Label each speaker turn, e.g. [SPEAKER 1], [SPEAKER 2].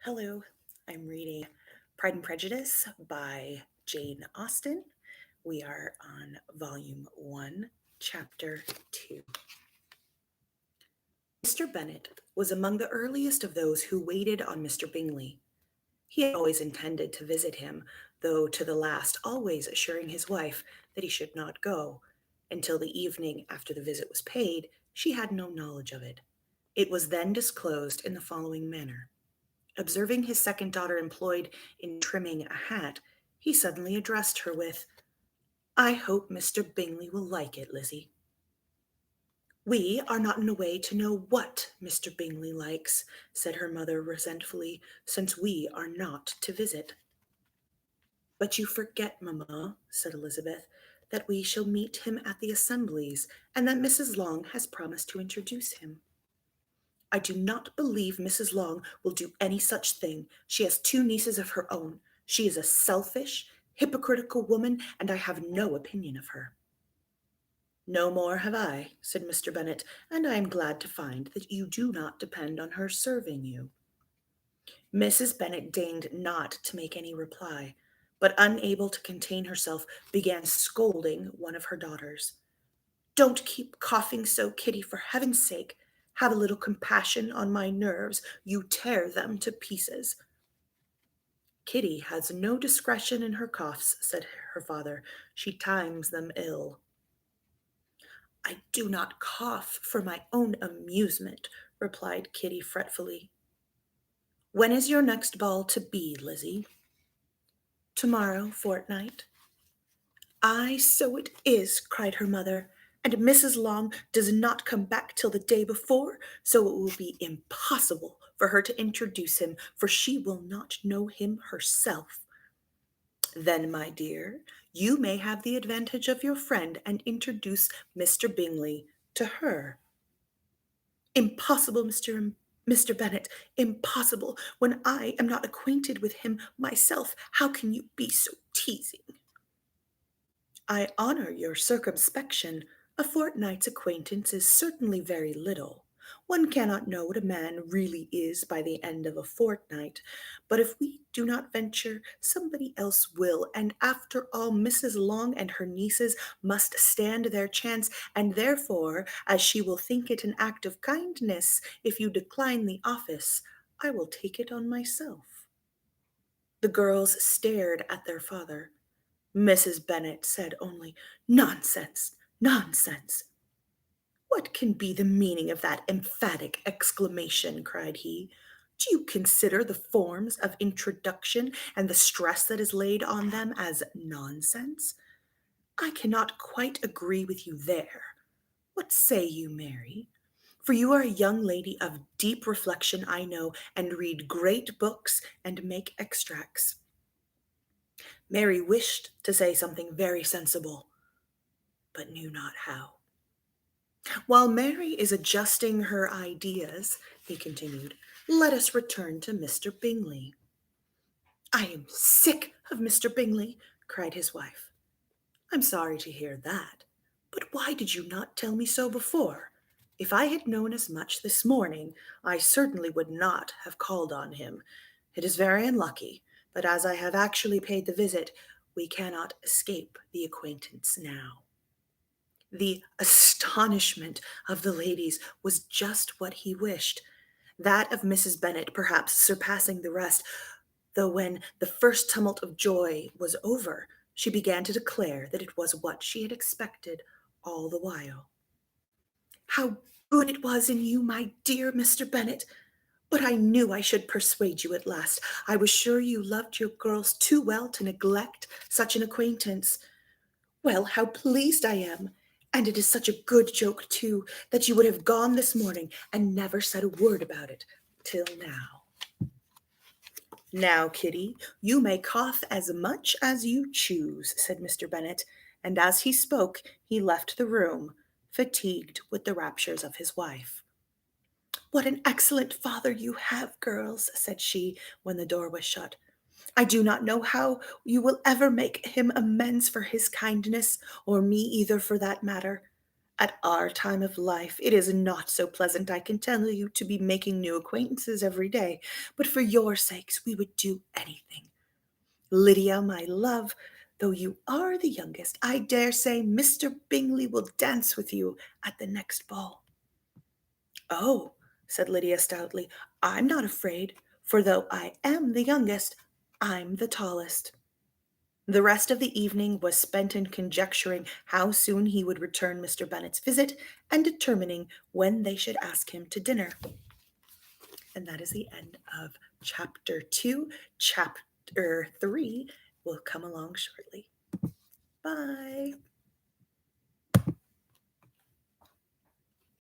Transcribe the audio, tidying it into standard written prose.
[SPEAKER 1] Hello, I'm reading Pride and Prejudice by Jane Austen. We are on Volume 1, Chapter 2. Mr. Bennet was among the earliest of those who waited on Mr. Bingley. He had always intended to visit him, though to the last always assuring his wife that he should not go. Until the evening after the visit was paid, she had no knowledge of it. It was then disclosed in the following manner. Observing his second daughter employed in trimming a hat, he suddenly addressed her with, "I hope Mr. Bingley will like it, Lizzie." "We are not in a way to know what Mr. Bingley likes," said her mother resentfully, "since we are not to visit." "But you forget, mamma," said Elizabeth, "that we shall meet him at the assemblies, and that Mrs. Long has promised to introduce him." "I do not believe Mrs. Long will do any such thing. She has two nieces of her own. She is a selfish, hypocritical woman, and I have no opinion of her." "No more have I," said Mr. Bennet, "and I am glad to find that you do not depend on her serving you." Mrs. Bennet deigned not to make any reply, but unable to contain herself, began scolding one of her daughters. "Don't keep coughing so, Kitty, for heaven's sake. Have a little compassion on my nerves. You tear them to pieces." "Kitty has no discretion in her coughs," said her father. "She times them ill." "I do not cough for my own amusement," replied Kitty fretfully. "When is your next ball to be, Lizzie?" "Tomorrow fortnight." "Ay, so it is," cried her mother, "and Mrs. Long does not come back till the day before, so it will be impossible for her to introduce him, for she will not know him herself." "Then, my dear, you may have the advantage of your friend and introduce Mr. Bingley to her." "Impossible, Mr. Bennet, impossible. When I am not acquainted with him myself, how can you be so teasing?" "I honor your circumspection. A fortnight's acquaintance is certainly very little. One cannot know what a man really is by the end of a fortnight. But if we do not venture, somebody else will, and after all, Mrs. Long and her nieces must stand their chance, and therefore, as she will think it an act of kindness if you decline the office, I will take it on myself." The girls stared at their father. Mrs. Bennet said only, "Nonsense, nonsense." "What can be the meaning of that emphatic exclamation?" cried he. "Do you consider the forms of introduction and the stress that is laid on them as nonsense? I cannot quite agree with you there. What say you, Mary? For you are a young lady of deep reflection, I know, and read great books and make extracts." Mary wished to say something very sensible, but knew not how. "While Mary is adjusting her ideas," he continued, "let us return to Mr. Bingley." "I am sick of Mr. Bingley," cried his wife. "I'm sorry to hear that. But why did you not tell me so before? If I had known as much this morning, I certainly would not have called on him. It is very unlucky, but as I have actually paid the visit, we cannot escape the acquaintance now." The astonishment of the ladies was just what he wished, that of Mrs. Bennet perhaps surpassing the rest, though when the first tumult of joy was over, she began to declare that it was what she had expected all the while. "How good it was in you, my dear Mr. Bennet! But I knew I should persuade you at last. I was sure you loved your girls too well to neglect such an acquaintance. Well, how pleased I am! And it is such a good joke, too, that you would have gone this morning and never said a word about it till now." "Now, Kitty, you may cough as much as you choose," said Mr. Bennet, and as he spoke he left the room, fatigued with the raptures of his wife. "What an excellent father you have, girls," said she, when the door was shut. "I do not know how you will ever make him amends for his kindness, or me either for that matter. At our time of life, it is not so pleasant, I can tell you, to be making new acquaintances every day, but for your sakes we would do anything. Lydia, my love, though you are the youngest, I dare say Mr. Bingley will dance with you at the next ball. Oh, said Lydia stoutly, I'm not afraid, for though I am the youngest, I'm the tallest. The rest of the evening was spent in conjecturing how soon he would return Mr. Bennet's visit, and determining when they should ask him to dinner. And that is the end of chapter 2. Chapter 3 will come along shortly. Bye.